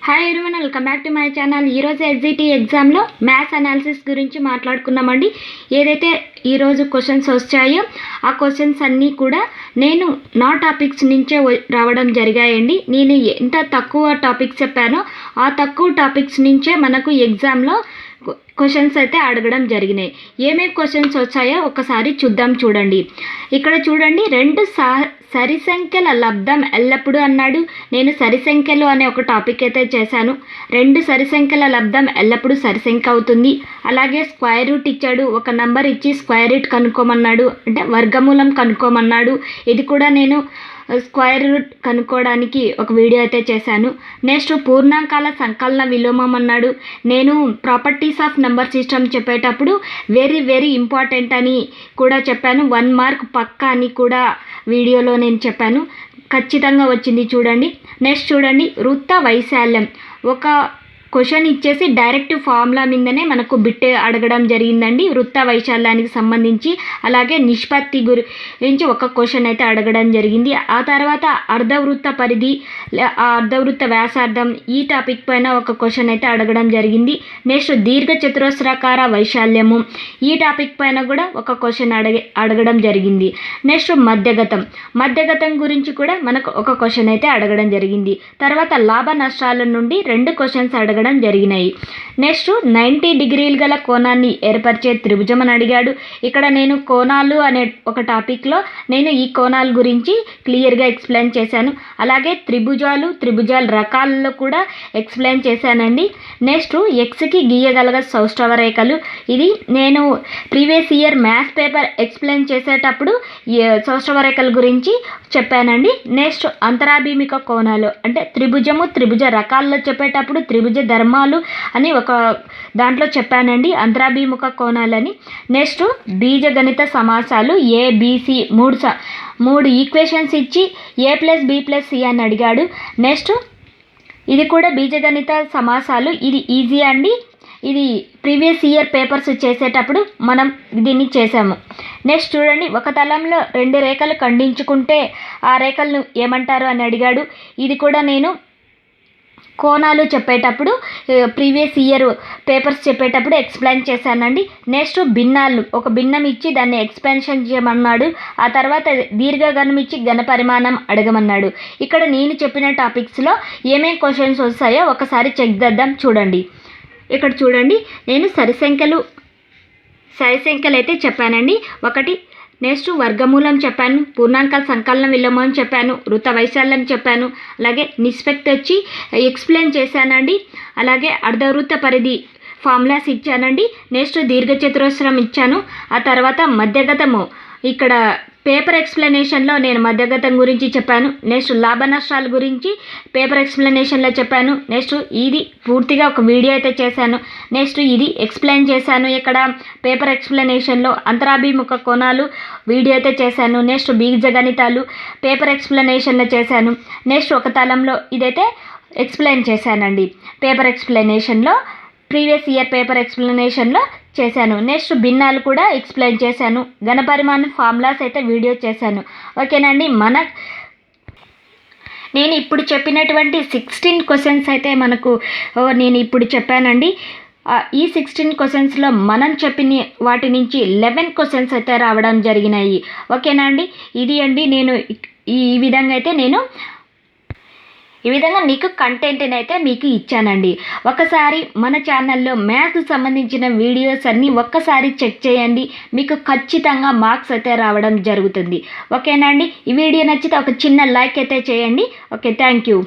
Hi everyone, welcome back to my channel. ఈరోజు SGT ఎగ్జామ్లో maths analysis గురించి మాట్లాడుకున్నామండి. ఏదైతే ఈరోజు క్వశ్చన్స్ వచ్చాయో ఆ క్వశ్చన్స్ అన్నీ కూడా నేను నా టాపిక్స్ నుంచే రావడం జరిగాయండి. నేను ఎంత తక్కువ టాపిక్స్ చెప్పానో ఆ తక్కువ టాపిక్స్ నుంచే మనకు ఎగ్జామ్లో క్వశ్చన్స్ అయితే అడగడం జరిగినాయి. ఏమేమి క్వశ్చన్స్ వచ్చాయో ఒకసారి చూడండి. ఇక్కడ చూడండి, సరి సంఖ్యల లబ్ధం ఎల్లప్పుడూ అన్నాడు. నేను సరి సంఖ్యలు అనే ఒక టాపిక్ అయితే చేశాను. 2 సరి సంఖ్యల లబ్ధం ఎల్లప్పుడూ సరి సంఖ్య అవుతుంది. అలాగే స్క్వేర్ రూట్ ఇచ్చాడు, ఒక నంబర్ ఇచ్చి స్క్వేర్ రూట్ కనుక్కోమన్నాడు, అంటే వర్గమూలం కనుక్కోమన్నాడు. ఇది కూడా నేను స్క్వేర్ రూట్ కనుక్కోవడానికి ఒక వీడియో అయితే చేశాను. నెక్స్ట్ పూర్ణాంకాల సంకలన విలోమం అన్నాడు. నేను ప్రాపర్టీస్ ఆఫ్ నెంబర్ సిస్టమ్ చెప్పేటప్పుడు వెరీ ఇంపార్టెంట్ అని కూడా చెప్పాను. 1 మార్క్ పక్కా అని కూడా వీడియోలో నేను చెప్పాను. ఖచ్చితంగా వచ్చింది చూడండి. నెక్స్ట్ చూడండి, వృత్త వైశాల్యం. ఒక క్వశ్చన్ ఇచ్చేసి డైరెక్ట్ ఫార్ములా మీదనే మనకు బిట్ అడగడం జరిగిందండి వృత్త వైశాల్యానికి సంబంధించి. అలాగే నిష్పత్తి గురించి ఒక క్వశ్చన్ అయితే అడగడం జరిగింది. ఆ తర్వాత అర్ధవృత్త పరిధి, అర్ధవృత్త వ్యాసార్థం, ఈ టాపిక్ పైన ఒక క్వశ్చన్ అయితే అడగడం జరిగింది. నెక్స్ట్ దీర్ఘ చతురస్రాకార వైశాల్యము, ఈ టాపిక్ పైన కూడా ఒక క్వశ్చన్ అడగడం జరిగింది. నెక్స్ట్ మధ్యగతం గురించి కూడా మనకు ఒక క్వశ్చన్ అయితే అడగడం జరిగింది. తర్వాత లాభ నష్టాల నుండి 2 క్వశ్చన్స్ అడగడం జరిగినాయి. నెక్స్ట్ 90 డిగ్రీలు గల కోణాన్ని ఏర్పరిచే త్రిభుజం అని అడిగాడు. ఇక్కడ నేను కోణాలు అనే ఒక టాపిక్లో నేను ఈ కోణాల గురించి క్లియర్గా ఎక్స్ప్లెయిన్ చేశాను. అలాగే త్రిభుజాల రకాలలో కూడా ఎక్స్ప్లెయిన్ చేశానండి. నెక్స్ట్ ఎక్స్కి గీయగల సౌష్ఠవ రేఖలు, ఇది నేను previous year maths paper explain చేసేటప్పుడు సౌష్ఠవ రేఖల గురించి చెప్పానండి. నెక్స్ట్ అంతరాభిముఖ కోణాలు, అంటే త్రిభుజ రకాల్లో చెప్పేటప్పుడు త్రిభుజ ధర్మాలు అని ఒక దాంట్లో చెప్పానండి, అంతరాభిముఖ కోణాలని. నెక్స్ట్ బీజగణిత సమాసాలు ABC 3 ఈక్వేషన్స్ ఇచ్చి A+B+C అని అడిగాడు. నెక్స్ట్ ఇది కూడా బీజగణిత సమాసాలు, ఇది ఈజీ అండి. ఇది ప్రీవియస్ ఇయర్ పేపర్స్ చేసేటప్పుడు మనం దీన్ని చేసాము. నెక్స్ట్ చూడండి, ఒక తలంలో 2 రేఖలు ఖండించుకుంటే ఆ రేఖలను ఏమంటారు అని అడిగాడు. ఇది కూడా నేను కోణాలు చెప్పేటప్పుడు ప్రీవియస్ ఇయర్ పేపర్స్ చెప్పేటప్పుడు ఎక్స్ప్లెయిన్ చేశానండి. నెక్స్ట్ భిన్నాలు, ఒక భిన్నం ఇచ్చి దాన్ని ఎక్స్పెన్షన్ చేయమన్నాడు. ఆ తర్వాత దీర్ఘగణం ఇచ్చి ఘన పరిమాణం అడగమన్నాడు. ఇక్కడ నేను చెప్పిన టాపిక్స్లో ఏమేమి క్వశ్చన్స్ వస్తాయో ఒకసారి చెక్ చేద్దాం చూడండి. ఇక్కడ చూడండి, నేను సరి సంఖ్యలు అయితే చెప్పానండి. 1 నెక్స్ట్ వర్గమూలం చెప్పాను, పూర్ణాంకాల సంకలన విలోమం చెప్పాను, వృత్త వైశాల్యం చెప్పాను, అలాగే నిష్పత్తి వచ్చి ఎక్స్ప్లెయిన్ చేశానండి. అలాగే అర్ధవృత్త పరిధి ఫార్ములాస్ ఇచ్చానండి. నెక్స్ట్ దీర్ఘచతురస్రం ఇచ్చాను. ఆ తర్వాత మధ్యగతము, ఇక్కడ పేపర్ ఎక్స్ప్లెనేషన్లో నేను మధ్యగతం గురించి చెప్పాను. నెక్స్ట్ లాభ నష్టాల గురించి పేపర్ ఎక్స్ప్లెనేషన్లో చెప్పాను. నెక్స్ట్ ఇది పూర్తిగా ఒక వీడియో అయితే చేశాను. నెక్స్ట్ ఇది ఎక్స్ప్లెయిన్ చేశాను ఇక్కడ పేపర్ ఎక్స్ప్లెనేషన్లో. అంతరాభిముఖ కోణాలు వీడియో అయితే చేశాను. నెక్స్ట్ బీజగణితాలు పేపర్ ఎక్స్ప్లెనేషన్లో చేశాను. నెక్స్ట్ ఒక తలంలో ఇదైతే ఎక్స్ప్లెయిన్ చేశానండి పేపర్ ఎక్స్ప్లెనేషన్లో, ప్రీవియస్ ఇయర్ పేపర్ ఎక్స్ప్లెనేషన్లో చేశాను. నెక్స్ట్ భిన్నాలు కూడా ఎక్స్ప్లెయిన్ చేశాను. ఘనపరిమాణ ఫార్ములాస్ అయితే వీడియో చేశాను. ఓకేనండి. నేను ఇప్పుడు చెప్పినటువంటి 16 క్వశ్చన్స్ అయితే మనకు నేను ఇప్పుడు చెప్పానండి. ఈ 16 క్వశ్చన్స్లో మనం చెప్పిన వాటి నుంచి 11 క్వశ్చన్స్ అయితే రావడం జరిగినాయి. ఓకేనా అండి. ఇది అండి నేను ఈ విధంగా మీకు కంటెంట్ని అయితే మీకు ఇచ్చానండి. ఒకసారి మన ఛానల్లో మ్యాథ్స్ సంబంధించిన వీడియోస్ అన్నీ ఒక్కసారి చెక్ చేయండి, మీకు ఖచ్చితంగా మార్క్స్ అయితే రావడం జరుగుతుంది. ఓకేనా అండి. ఈ వీడియో నచ్చితే ఒక చిన్న లైక్ అయితే చేయండి. Okay, thank you.